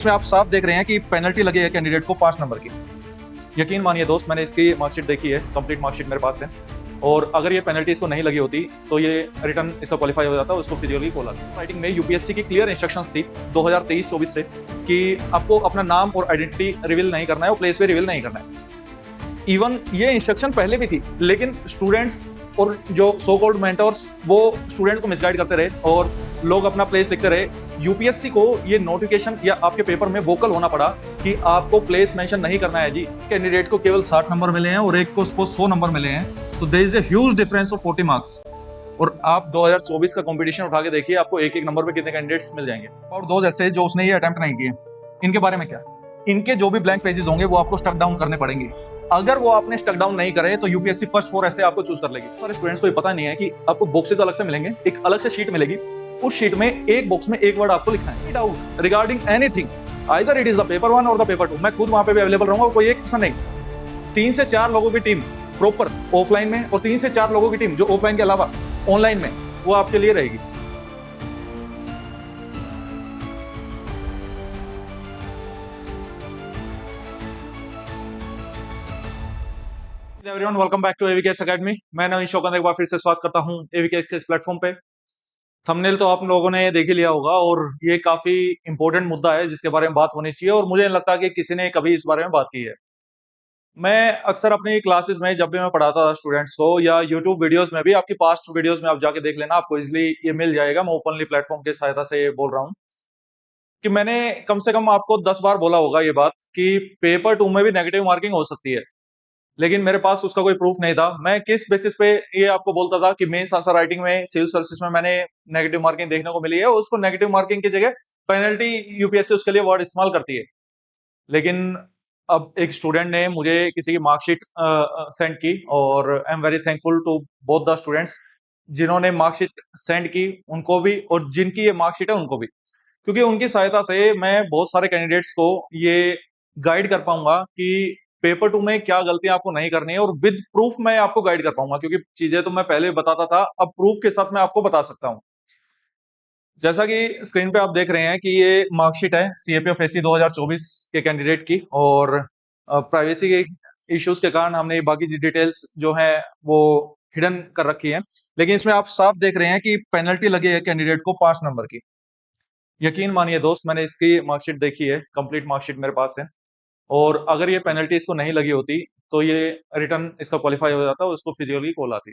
इसमें आप साफ देख रहे हैं कि पेनल्टी लगी है कैंडिडेट को 5 नंबर की। यकीन मानिए दोस्त, मैंने इसकी मार्कशीट देखी है, कंप्लीट मार्कशीट मेरे पास है। और अगर ये पेनल्टी इसको नहीं लगी होती तो ये रिटर्न इसका क्वालिफाई हो जाता, उसको फिजिकली कॉल आती। राइटिंग में यूपीएससी की क्लियर इंस्ट्रक्शंस थी 2023-24 से कि आपको अपना नाम और आइडेंटिटी रिवील नहीं करना है और प्लेस पे रिवील नहीं करना है। इवन ये इंस्ट्रक्शन पहले भी थी, लेकिन स्टूडेंट्स और जो सो कॉल्ड मेंटर्स वो स्टूडेंट को मिसगाइड करते रहे और लोग अपना प्लेस लिखते रहे। यूपीएससी को ये नोटिफिकेशन या आपके पेपर में वोकल होना पड़ा कि आपको प्लेस मेंशन नहीं करना है जी। कैंडिडेट को केवल 60 नंबर मिले हैं और एक को सपोज 100 नंबर मिले हैं, तो there is a huge difference of 40 marks. और आप 2024 का कंपटीशन उठा के देखिए, आपको एक एक नंबर पे कितने कैंडिडेट्स मिल जाएंगे। और दो जैसे जो उसने ये अटेम्प्ट नहीं किए, इनके बारे में क्या? इनके जो भी ब्लैंक पेजेस होंगे वो आपको स्टक डाउन करने पड़ेंगे। अगर वो आपने स्टक डाउन नहीं करे तो यूपीएससी फर्स्ट 4 ऐसे आपको चूज कर लेगी। सारे स्टूडेंट्स को ये पता नहीं है कि आपको बॉक्सेस अलग से मिलेंगे, एक अलग से शीट मिलेगी, उस शीट में एक बॉक्स में एक वर्ड आपको लिखना है। Doubt regarding anything, either it is the paper 1 और द पेपर 2, मैं खुद वहां पे भी अवेलेबल रहूंगा। कोई एक क्वेश्चन नहीं, 3 से 4 लोगों की टीम प्रॉपर ऑफलाइन में और 3 से 4 लोगों की टीम जो ऑफलाइन के अलावा ऑनलाइन में, वो आपके लिए रहेगी। Everyone, welcome back to AVKS academy. मैं नवीन शौकत एक बार फिर से स्वागत करता हूं एवीकेएस के इस प्लेटफॉर्म पे। थंबनेल तो आप लोगों ने देख ही लिया होगा और ये काफी इंपॉर्टेंट मुद्दा है जिसके बारे में बात होनी चाहिए, और मुझे नहीं लगता कि किसी ने कभी इस बारे में बात की है। मैं अक्सर अपनी क्लासेस में जब भी मैं पढ़ाता था स्टूडेंट्स को, या यूट्यूब वीडियोस में भी, आपकी पास्ट वीडियोस में आप जाके देख लेना, आपको इजिली ये मिल जाएगा। मैं ओपनली प्लेटफॉर्म की सहायता से बोल रहा हूँ कि मैंने कम से कम आपको 10 बार बोला होगा ये बात कि पेपर 2 में भी नेगेटिव मार्किंग हो सकती है, लेकिन मेरे पास उसका कोई प्रूफ नहीं था। मैं किस बेसिस पे ये आपको बोलता था कि मेंस आंसर राइटिंग में, सिविल सर्विसेज में मैंने नेगेटिव मार्किंग देखने को मिली है, उसको नेगेटिव मार्किंग की जगह पेनल्टी यूपीएससी उसके लिए वर्ड इस्तेमाल करती है। लेकिन अब एक स्टूडेंट ने मुझे किसी की मार्कशीट सेंड की, और I am very thankful to both the students जिन्होंने मार्कशीट सेंड की, उनको भी, और जिनकी ये मार्कशीट है उनको भी, क्योंकि उनकी सहायता से मैं बहुत सारे कैंडिडेट्स को ये गाइड कर पाऊंगा कि पेपर 2 में क्या गलतियां आपको नहीं करनी है, और विद प्रूफ मैं आपको गाइड कर पाऊंगा, क्योंकि चीजें तो मैं पहले बताता था, अब प्रूफ के साथ मैं आपको बता सकता हूं। जैसा कि स्क्रीन पे आप देख रहे हैं कि ये मार्कशीट है सीएपीएफएससी 2024 के कैंडिडेट की, और प्राइवेसी के इश्यूज के कारण हमने बाकी डिटेल्स जो है वो हिडन कर रखी है। लेकिन इसमें आप साफ देख रहे हैं कि पेनल्टी लगी है कैंडिडेट को 5 नंबर की। यकीन मानिए दोस्त, मैंने इसकी मार्कशीट देखी है, कंप्लीट मार्कशीट मेरे पास है। और अगर ये पेनल्टी इसको नहीं लगी होती तो ये रिटर्न इसका क्वालिफाई हो जाता, उसको फिजिकली कॉल आती।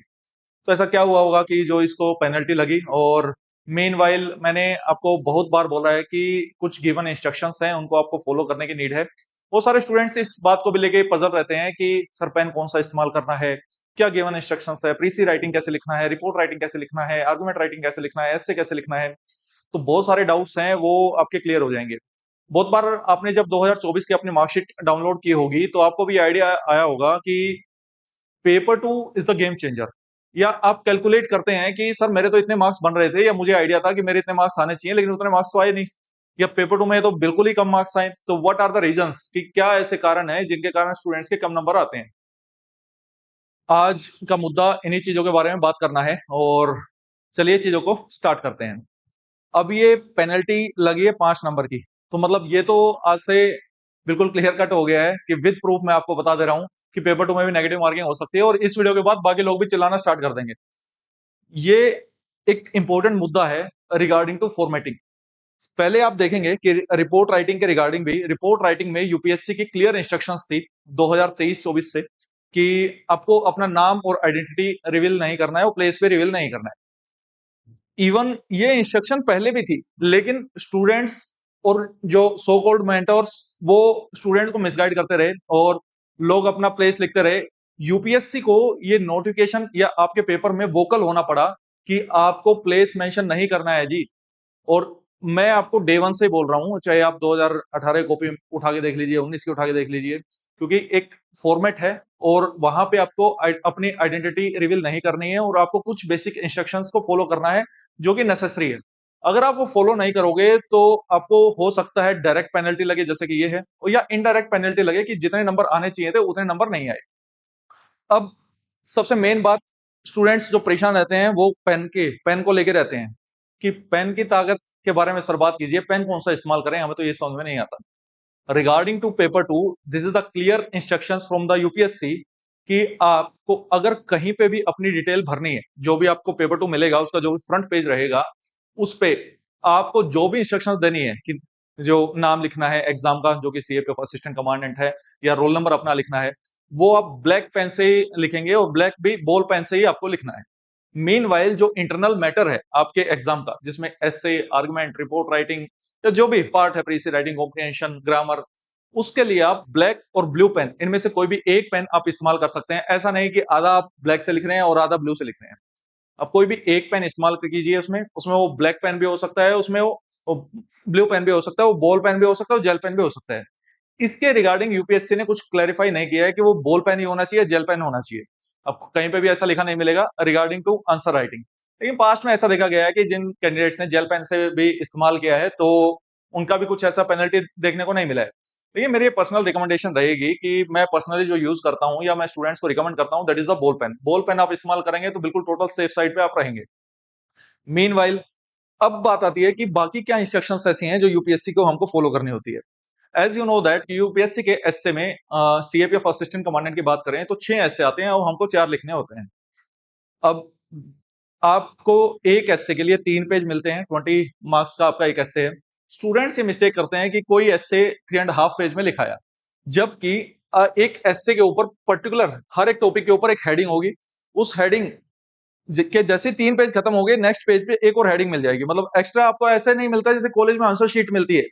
तो ऐसा क्या हुआ होगा कि जो इसको पेनल्टी लगी। और मीनवाइल मैंने आपको बहुत बार बोला है कि कुछ गिवन इंस्ट्रक्शंस हैं, उनको आपको फॉलो करने की नीड है। बहुत सारे स्टूडेंट्स इस बात को भी लेके पजल रहते हैं कि सर पेन कौन सा इस्तेमाल करना है, क्या गिवन इंस्ट्रक्शंस है, प्रीसी राइटिंग कैसे लिखना है, रिपोर्ट राइटिंग कैसे लिखना है, आर्गुमेंट राइटिंग कैसे लिखना है, एस्से कैसे लिखना है। तो बहुत सारे डाउट्स हैं, वो आपके क्लियर हो जाएंगे। बहुत बार आपने जब 2024 की अपनी मार्कशीट डाउनलोड की होगी तो आपको भी आइडिया आया होगा कि paper 2 is the game changer. या आप कैलकुलेट करते हैं कि सर मेरे तो इतने मार्क्स बन रहे थे, या मुझे आइडिया था कि मेरे इतने मार्क्स आने चाहिए, लेकिन उतने मार्क्स तो आए नहीं, या पेपर 2 में तो बिल्कुल ही कम मार्क्स आए। तो व्हाट आर द रीजंस, कि क्या ऐसे कारण है जिनके कारण स्टूडेंट्स के कम नंबर आते हैं। आज का मुद्दा इन्हीं चीजों के बारे में बात करना है, और चलिए चीजों को स्टार्ट करते हैं। अब ये पेनल्टी लगी है 5 नंबर की, तो मतलब ये तो आज से बिल्कुल क्लियर कट हो गया है कि विद प्रूफ मैं आपको बता दे रहा हूं कि पेपर 2 में भी नेगेटिव मार्किंग हो सकती है, और इस वीडियो के बाद बाकी लोग भी चिल्लाना स्टार्ट कर देंगे। ये एक इंपॉर्टेंट मुद्दा है रिगार्डिंग टू फॉर्मेटिंग। पहले आप देखेंगे कि रिपोर्ट राइटिंग के रिगार्डिंग भी, रिपोर्ट राइटिंग में यूपीएससी की क्लियर इंस्ट्रक्शंस थी 2023-24 से कि आपको अपना नाम और आइडेंटिटी रिवील नहीं करना है और प्लेस पे रिवील नहीं करना है। इवन ये इंस्ट्रक्शन पहले भी थी, लेकिन स्टूडेंट्स और जो सो कॉल्ड मेंटर्स वो स्टूडेंट को मिसगाइड करते रहे और लोग अपना प्लेस लिखते रहे। यूपीएससी को ये नोटिफिकेशन या आपके पेपर में वोकल होना पड़ा कि आपको प्लेस मेंशन नहीं करना है जी। और मैं आपको डे वन से बोल रहा हूं, चाहे आप 2018 कॉपी उठा के देख लीजिए, 19 की उठा के देख लीजिए, क्योंकि एक फॉर्मेट है और वहां पे आपको अपनी आइडेंटिटी रिवील नहीं करनी है, और आपको कुछ बेसिक इंस्ट्रक्शंस को फॉलो करना है जो कि नेसेसरी है। अगर आप वो फॉलो नहीं करोगे तो आपको हो सकता है डायरेक्ट पेनल्टी लगे, जैसे कि ये है, या इनडायरेक्ट पेनल्टी लगे कि जितने नंबर आने चाहिए थे उतने नंबर नहीं आए। अब सबसे मेन बात, स्टूडेंट्स जो परेशान रहते हैं वो पेन को लेके रहते हैं। कि पेन की ताकत के बारे में सर बात कीजिए, पेन कौन सा इस्तेमाल करें, हमें तो ये समझ में नहीं आता। Regarding to paper two, this is the clear instructions from the UPSC कि आपको अगर कहीं पे भी अपनी डिटेल भरनी है, जो भी आपको पेपर टू मिलेगा उसका जो भी फ्रंट पेज रहेगा उस पे आपको जो भी इंस्ट्रक्शंस देनी है कि जो नाम लिखना है एग्जाम का, जो कि सीएपी ऑफ असिस्टेंट कमांडेंट है, या रोल नंबर अपना लिखना है, वो आप ब्लैक पेन से ही लिखेंगे और ब्लैक भी बॉल पेन से ही आपको लिखना है। मीनवाइल जो इंटरनल मैटर है आपके एग्जाम का, जिसमें एसे, आर्गुमेंट, रिपोर्ट राइटिंग या जो भी पार्ट है, प्रीसी राइटिंग, कॉम्प्रिहेंशन, ग्रामर, उसके लिए आप ब्लैक और ब्लू पेन इनमें से कोई भी एक पेन आप इस्तेमाल कर सकते हैं। ऐसा नहीं कि आधा आप ब्लैक से लिख रहे हैं और आधा ब्लू से लिख रहे हैं। आप कोई भी एक पेन इस्तेमाल कीजिए, उसमें उसमें वो ब्लैक पेन भी हो सकता है, उसमें वो ब्लू पेन भी हो सकता है, वो बॉल पेन भी हो सकता है, जेल पेन भी हो सकता है। इसके रिगार्डिंग यूपीएससी ने कुछ क्लैरिफाई नहीं किया है कि वो बॉल पेन ही होना चाहिए, जेल पेन होना चाहिए। आपको कहीं पे भी ऐसा लिखा नहीं मिलेगा रिगार्डिंग टू आंसर राइटिंग। लेकिन पास्ट में ऐसा देखा गया है कि जिन कैंडिडेट्स ने जेल पेन से भी इस्तेमाल किया है तो उनका भी कुछ ऐसा पेनल्टी देखने को नहीं मिला है। लेकिन मेरी पर्सनल रिकमेंडेशन रहेगी कि मैं पर्सनली जो यूज करता हूं या मैं स्टूडेंट्स को रिकमेंड करता हूं, that is the ball pen. Ball pen आप इस्तेमाल करेंगे तो बिल्कुल टोटल सेफ साइड पे आप रहेंगे। मीनवाइल अब बात आती है कि बाकी क्या इंस्ट्रक्शंस ऐसी हैं जो यूपीएससी को हमको फॉलो करनी होती है। As you know that UPSC के एसए में सीएपी ऑफ असिस्टेंट कमांडेंट की बात करें तो 6 एसए आते हैं और हमको 4 लिखने होते हैं। अब आपको एक एसए के लिए 3 पेज मिलते हैं, 20 मार्क्स का आपका एक एसए है। स्टूडेंट्स ये मिस्टेक करते हैं कि कोई एसए 3.5 पेज में लिखाया, जबकि एक एसए के ऊपर पर्टिकुलर हर एक टॉपिक के ऊपर एक हेडिंग होगी। उस हेडिंग के जैसे 3 पेज खत्म हो गए, नेक्स्ट पेज पे एक और हेडिंग मिल जाएगी। मतलब एक्स्ट्रा आपको ऐसे नहीं मिलता जैसे कॉलेज में आंसर शीट मिलती है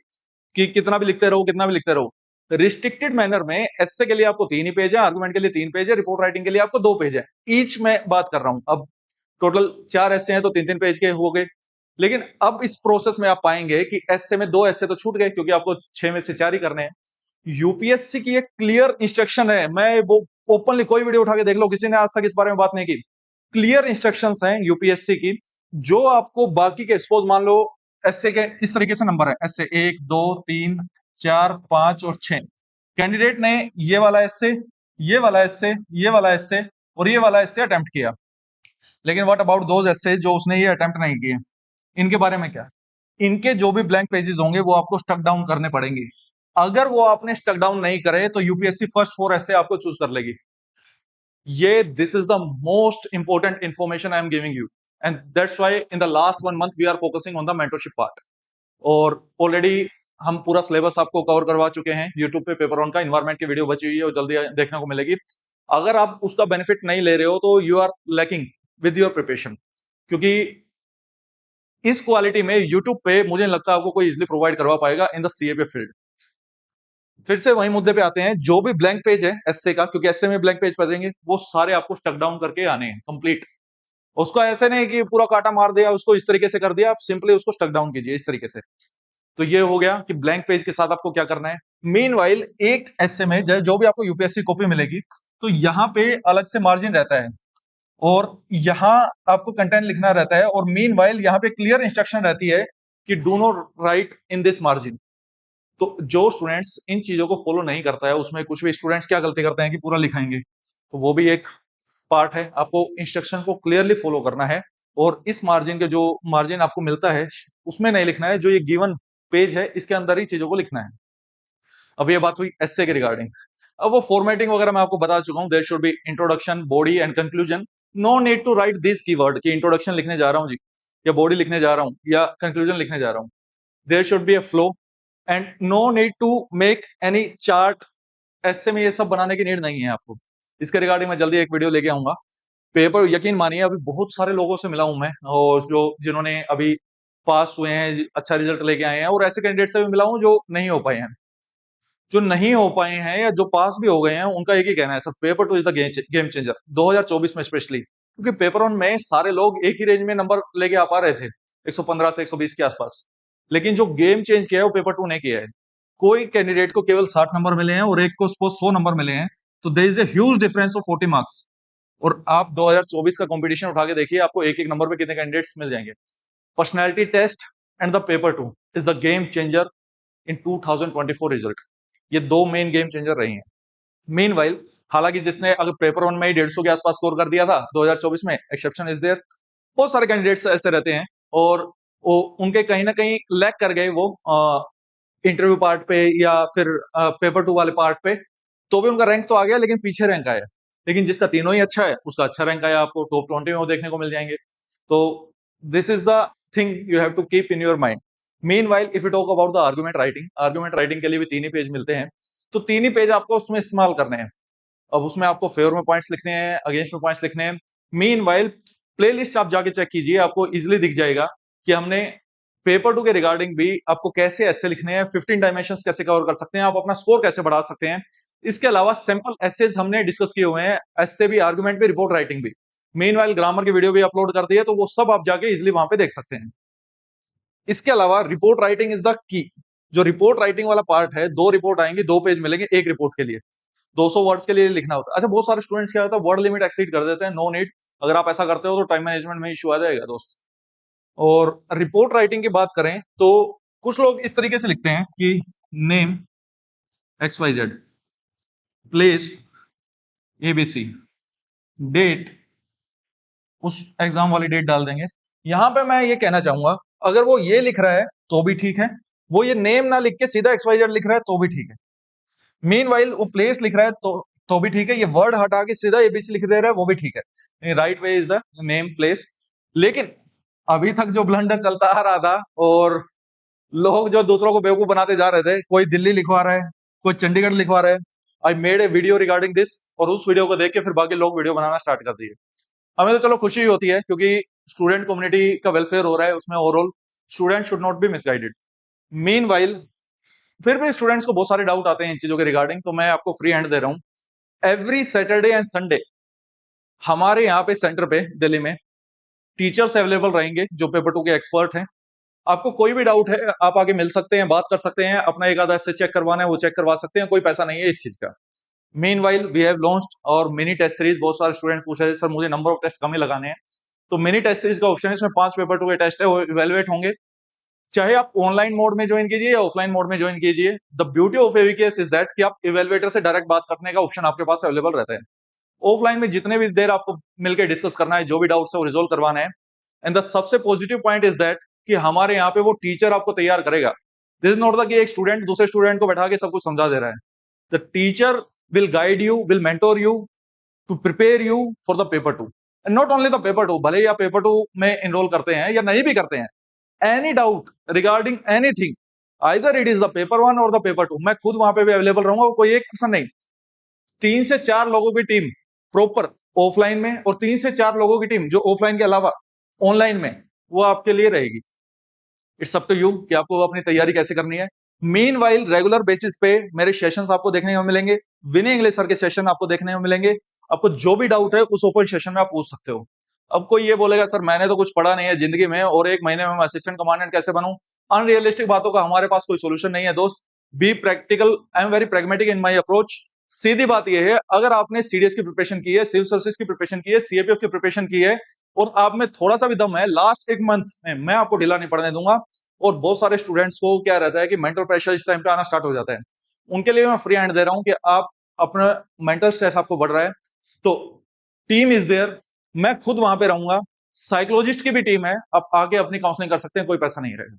कि कितना भी लिखते रहो, कितना भी लिखते रहो। रिस्ट्रिक्टेड मैनर में एसए के लिए आपको 3 ही पेज है, आर्गुमेंट के लिए 3 पेज है, रिपोर्ट राइटिंग के लिए आपको 2 पेज है। ईच में बात कर रहा हूं। अब टोटल 4 एसए हैं तो 3-3 पेज के हो गए। लेकिन अब इस प्रोसेस में आप पाएंगे कि एसए में 2 एसए तो छूट गए क्योंकि आपको 6 में से 4 ही करने हैं। यूपीएससी की एक क्लियर इंस्ट्रक्शन है, मैं वो ओपनली कोई वीडियो उठा के देख लो, किसी ने आज तक इस बारे में बात नहीं की। क्लियर इंस्ट्रक्शंस हैं यूपीएससी की, जो आपको बाकी के सपोज मान लो एसए के इस तरीके से नंबर है, एसए 1, 2, 3, 4, 5 और 6। कैंडिडेट ने ये वाला एसए, ये वाला एसए, ये वाला एसए और ये वाला एसए अटेम्प्ट किया। लेकिन व्हाट अबाउट दोज एसए जो उसने ये अटेम्प्ट नहीं किए, इनके बारे में क्या? इनके जो भी ब्लैंक पेजेस होंगे वो आपको स्टक डाउन करने पड़ेंगे। अगर वो आपने स्टक डाउन नहीं करे तो यूपीएससी फर्स्ट 4 एसए आपको चूज कर लेगी। ये this is the most important information I am giving you, and that's why in the last 1 month we are focusing on the mentorship part. और ऑलरेडी हम पूरा सिलेबस आपको कवर करवा चुके हैं। यूट्यूब पे पेपर वन का इन्वायरमेंट की वीडियो बची हुई है और जल्दी देखने को मिलेगी। अगर आप उसका बेनिफिट नहीं ले रहे हो तो you are lacking with your preparation, क्योंकि इस क्वालिटी में यूट्यूब पे मुझे नहीं लगता आपको कोई इजिली प्रोवाइड करवा पाएगा इन द सीएपी फील्ड। फिर से वही मुद्दे पे आते हैं, जो भी ब्लैंक पेज है एसए का, क्योंकि एसए में ब्लैंक पेज पड़ेंगे, वो सारे आपको स्टक डाउन करके आने हैं कंप्लीट। उसको ऐसे नहीं कि पूरा काटा मार दिया, उसको इस तरीके से कर दिया, आप सिंपली उसको स्टक डाउन कीजिए इस तरीके से। तो ये हो गया कि ब्लैंक पेज के साथ आपको क्या करना है। मीनवाइल एक एसए में जो भी आपको यूपीएससी कॉपी मिलेगी तो यहाँ पे अलग से मार्जिन रहता है और यहाँ आपको कंटेंट लिखना रहता है, और मीनवाइल यहाँ पे क्लियर इंस्ट्रक्शन रहती है कि do not right in this margin. तो जो स्टूडेंट्स इन चीजों को फॉलो नहीं करता है, उसमें कुछ भी स्टूडेंट्स क्या गलती करते हैं कि पूरा लिखाएंगे, तो वो भी एक पार्ट है। आपको इंस्ट्रक्शन को क्लियरली फॉलो करना है और इस मार्जिन के जो मार्जिन आपको मिलता है उसमें नहीं लिखना है, जो ये गिवन पेज है इसके अंदर ही चीजों को लिखना है। अब ये बात हुई एसए के रिगार्डिंग। अब वो फॉर्मेटिंग वगैरह मैं आपको बता चुका हूं, there should be introduction, body and conclusion. No need to write this keyword कि इंट्रोडक्शन लिखने जा रहा हूं जी, या बॉडी लिखने जा रहा हूं, या कंक्लूजन लिखने जा रहा हूं। There should be a flow and no need to make any chart. ऐसे में ये सब बनाने की नीड नहीं है आपको। इसके रिगार्डिंग मैं जल्दी एक वीडियो लेके आऊंगा। पेपर यकीन मानिए अभी बहुत सारे लोगों से मिला हूं मैं, और जो जिन्होंने अभी पास हुए हैं, अच्छा रिजल्ट लेके आए हैं, और ऐसे कैंडिडेट से भी मिला हूं जो नहीं हो पाए हैं। जो नहीं हो पाए हैं या जो पास भी हो गए हैं उनका एक ही कहना है, sir paper two is the game changer 2024 में स्पेशली, क्योंकि पेपर वन में सारे लोग एक ही रेंज में नंबर लेके आ पा रहे थे, 115 से 120 के आसपास। लेकिन जो गेम चेंज किया है वो पेपर टू ने किया है। कोई कैंडिडेट को केवल 60 नंबर मिले हैं और एक को सपोज 100 नंबर मिले हैं, तो there is a huge difference of 40 marks. और आप 2024 का कंपटीशन उठा के देखिए, आपको एक एक नंबर पे कितने कैंडिडेट्स मिल जाएंगे। Personality test and the paper two is the game changer in 2024 result. ये दो मेन गेम चेंजर रही हैं। मीनवाइल हालांकि जिसने अगर पेपर वन में ही 150 के आसपास स्कोर कर दिया था 2024 में, एक्सेप्शन इज देयर, बहुत सारे कैंडिडेट्स ऐसे रहते हैं। और वो उनके कहीं ना कहीं लैग कर गए वो इंटरव्यू पार्ट पे या फिर पेपर टू वाले पार्ट पे, तो भी उनका रैंक तो आ गया लेकिन पीछे रैंक आया। लेकिन जिसका तीनों ही अच्छा है उसका अच्छा रैंक आया, आपको टॉप 20 में वो देखने को मिल जाएंगे। तो this is the thing you have to keep in your mind. Meanwhile if you talk about the argument writing के लिए भी 3 ही पेज मिलते हैं। तो 3 ही पेज आपको उसमें इस्तेमाल करने हैं। अब उसमें आपको फेवर में पॉइंट्स लिखने हैं, अगेंस्ट में पॉइंट्स लिखने हैं। मीन वाइल प्ले लिस्ट आप जाके चेक कीजिए, आपको इजिली दिख जाएगा कि हमने पेपर टू के रिगार्डिंग भी आपको कैसे ऐसे लिखने हैं, 15 डायमेंशंस कैसे कवर कर सकते हैं, आप अपना स्कोर कैसे बढ़ा सकते हैं। इसके अलावा सिंपल एसेज हमने डिस्कस किए हुए हैं, एसे भी, आर्गुमेंट भी, रिपोर्ट राइटिंग भी। मीन वाइल ग्रामर की वीडियो भी अपलोड कर दी है, तो वो सब आप जाके इजिली वहां पे देख सकते हैं। इसके अलावा report writing is the key. जो रिपोर्ट राइटिंग वाला पार्ट है, 2 रिपोर्ट आएंगी, 2 पेज मिलेंगे एक रिपोर्ट के लिए, 200 वर्ड्स के लिए लिखना होता है। अच्छा, बहुत सारे स्टूडेंट्स क्या होता है, वर्ड लिमिट एक्सीड कर देते हैं, नो नीड। अगर आप ऐसा करते हो तो टाइम मैनेजमेंट में इशू आ जाएगा दोस्त। और रिपोर्ट राइटिंग की बात करें तो कुछ लोग इस तरीके से लिखते हैं कि name XYZ, place ABC, date, उस एग्जाम वाली डेट डाल देंगे। यहां पे मैं ये कहना चाहूंगा, अगर वो ये लिख रहा है तो भी ठीक है, वो ये नेम ना लिख के सीधा XYZ लिख रहा है तो भी ठीक है। मीन वाइल वो प्लेस लिख रहा है तो भी ठीक है, ये वर्ड हटा के सीधा ABC लिख दे रहा है वो भी ठीक है। Right way is the name place. लेकिन अभी तक जो ब्लंडर चलता आ रहा था, और लोग जो दूसरों को बेवकूफ बनाते जा रहे थे, कोई दिल्ली लिखवा रहा है, कोई चंडीगढ़ लिखवा रहा है। I made a video regarding this, और उस वीडियो को देख के फिर बाकी लोग वीडियो बनाना स्टार्ट कर दिए। हमें तो चलो खुशी होती है क्योंकि स्टूडेंट कम्युनिटी का वेलफेयर हो रहा है उसमें, overall student should not be misguided. Mean while फिर भी स्टूडेंट्स को बहुत सारे डाउट आते हैं इन चीजों के रिगार्डिंग, तो मैं आपको फ्री हैंड दे रहा हूँ। एवरी सैटरडे एंड संडे हमारे यहाँ पे सेंटर पे दिल्ली में टीचर्स अवेलेबल रहेंगे जो पेपर टू के एक्सपर्ट हैं। आपको कोई भी डाउट है आप आगे मिल सकते हैं, बात कर सकते हैं, अपना एक आधा ऐसे चेक करवाना है वो चेक करवा सकते हैं, कोई पैसा नहीं है इस चीज का। Meanwhile we have launched our mini test series. बहुत सारे स्टूडेंट पूछ रहे हैं सर मुझे नंबर ऑफ टेस्ट कम ही लगाने हैं, तो मिनी टेस्ट सीरीज का ऑप्शन है, इसमें 5 पेपर टू के टेस्ट है वो इवेलुएट होंगे। चाहे आप ऑनलाइन मोड में ज्वाइन कीजिए या ऑफलाइन मोड में ज्वाइन कीजिए, the beauty of AVKS is that कि आप इवेलुएटर से डायरेक्ट बात करने का ऑप्शन आपके पास अवेलेबल रहता है। ऑफलाइन में जितने भी देर आपको मिलकर डिस्कस करना है, जो भी डाउट्स है वो रिजोल्व करवाना है। एंड द सबसे पॉजिटिव पॉइंट इज दैट कि हमारे यहाँ पे वो टीचर आपको तैयार करेगा। दिस इज नॉट द कि एक स्टूडेंट दूसरे स्टूडेंट को बैठा के सब कुछ समझा दे रहा है। The teacher will guide you, will mentor you to prepare you for the paper two. And not only the paper two, भले ही आप पेपर टू में एनरोल करते हैं या नहीं भी करते हैं, any doubt regarding anything, either it is the paper 1 और द पेपर 2, मैं खुद वहां पे भी अवेलेबल रहूंगा। कोई एक पर्सन नहीं, 3 से 4 लोगों की टीम प्रॉपर ऑफलाइन में, और 3 से 4 लोगों की टीम जो ऑफलाइन के अलावा ऑनलाइन में, वो आपके लिए रहेगी। इट्स अप टू यू कि आपको अपनी तैयारी कैसे करनी है। मीन वाइल रेगुलर बेसिस पे मेरे सेशंस आपको देखने को मिलेंगे, विनय इंग्लिश सर के सेशन आपको देखने को मिलेंगे। आपको जो भी डाउट है उस ओपन सेशन में आप पूछ सकते हो। अब कोई ये बोलेगा सर मैंने तो कुछ पढ़ा नहीं है जिंदगी में और 1 महीने में मैं असिस्टेंट कमांडेंट कैसे बनूं, अनरियलिस्टिक बातों का हमारे पास कोई सोल्यूशन नहीं है दोस्त। Be practical, I am very pragmatic in my approach. सीधी बात यह है, अगर आपने सीडीएस की प्रिपरेशन की है, सिविल सर्विसेज की प्रिपरेशन की है, सीएपीएफ की प्रिपरेशन की है, और आप में थोड़ा सा भी दम है, लास्ट 1 मंथ में मैं आपको ढीला नहीं पड़ने दूंगा। और बहुत सारे स्टूडेंट्स को क्या रहता है कि मेंटल प्रेशर इस टाइम पे आना स्टार्ट हो जाता है, उनके लिए मैं फ्री हैंड दे रहा हूं कि आप अपना मेंटल स्ट्रेस आपको बढ़ रहा है तो टीम इज देयर, मैं खुद वहां पे रहूंगा। साइकोलॉजिस्ट की भी टीम है, आप आके अपनी काउंसलिंग कर सकते हैं, कोई पैसा नहीं रहेगा।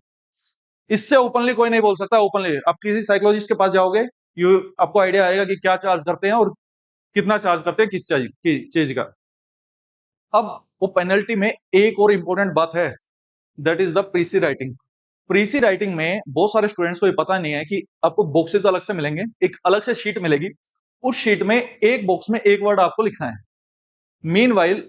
इससे ओपनली कोई नहीं बोल सकता। ओपनली आप किसी साइकोलॉजिस्ट के पास जाओगे, यू आपको आइडिया आएगा कि क्या चार्ज करते हैं और कितना चार्ज करते हैं किस चीज का। अब वो पेनल्टी में एक और इंपॉर्टेंट बात है, that is the precis writing. Precis writing में बहुत सारे स्टूडेंट्स को ये पता नहीं है कि आपको बॉक्सेस अलग से मिलेंगे, एक अलग से शीट मिलेगी, उस शीट में एक बॉक्स में एक वर्ड आपको लिखना है। मीनवाइल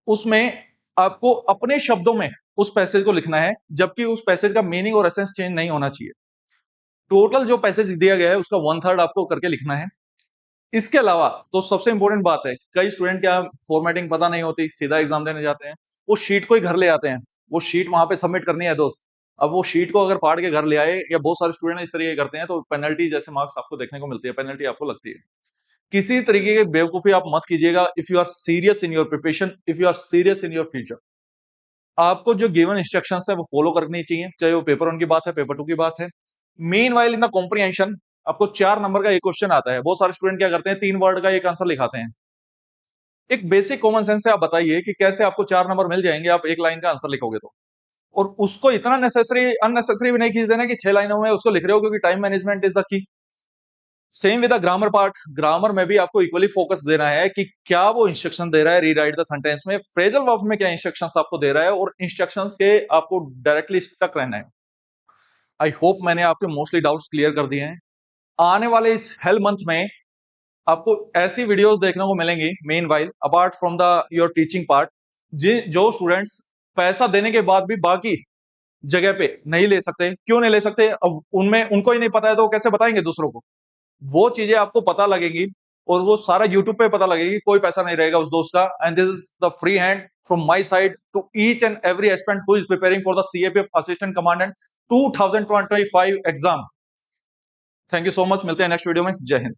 उसमें आपको अपने शब्दों में उस पैसेज को लिखना है, जबकि उस पैसेज का मीनिंग और एसेंस चेंज नहीं होना चाहिए। टोटल जो पैसेज दिया गया है उसका 1/3 आपको करके लिखना है। इसके अलावा तो सबसे इंपॉर्टेंट बात है, कई स्टूडेंट क्या फॉर्मेटिंग पता नहीं होती, सीधा एग्जाम देने जाते हैं, वो शीट को ही घर ले आते हैं, वो शीट वहां पे सबमिट करनी है दोस्त। अब वो शीट को अगर फाड़ के घर ले आए, या बहुत सारे स्टूडेंट इस तरीके करते हैं, तो पेनल्टी जैसे मार्क्स आपको देखने को मिलती है, पेनल्टी आपको लगती है। किसी तरीके की बेवकूफी आप मत कीजिएगा। If you are serious in your preparation, if you are serious in your future, आपको जो गिवन इंस्ट्रक्शंस है वो फॉलो करनी चाहिए, चाहे वो पेपर 1 की बात है, पेपर 2 की बात है। Main while in the comprehension, आपको 4 नंबर का एक क्वेश्चन आता है, बहुत सारे स्टूडेंट क्या करते हैं 3 वर्ड का एक आंसर लिखाते हैं। एक बेसिक कॉमन सेंस से आप बताइए कि कैसे आपको 4 नंबर मिल जाएंगे, आप एक लाइन का आंसर लिखोगे तो। और उसको इतना नेसेसरी अननेसेसरी भी नहीं खींच देना कि 6 लाइनों में उसको लिख रहे हो, क्योंकि time management is the key. Same with the grammar part, grammar में भी आपको इक्वली फोकस देना है कि क्या वो इंस्ट्रक्शन दे रहा है रीराइट द सेंटेंस में, फ्रेजल वर्ब्स में क्या इंस्ट्रक्शंस आपको दे रहा है, और इंस्ट्रक्शंस के आपको डायरेक्टली स्टक रहना है। आई होप मैंने आपके मोस्टली डाउट्स क्लियर कर दिए हैं। आने वाले इस हेल मंथ में आपको ऐसी वीडियोस देखने को मिलेंगी main while apart from the your teaching part, जो स्टूडेंट्स पैसा देने के बाद भी बाकी जगह पे नहीं ले सकते। क्यों नहीं ले सकते? अब उनमें उनको ही नहीं पता है तो कैसे बताएंगे दूसरों को? वो चीजें आपको पता लगेगी और वो सारा यूट्यूब पे पता लगेगी, कोई पैसा नहीं रहेगा उस दोस्त का। And this is the free hand from my side to each and every aspirant who is preparing for the CAPF assistant commandant 2025 exam. Thank you so much, मिलते हैं नेक्स्ट वीडियो में। जय हिंद।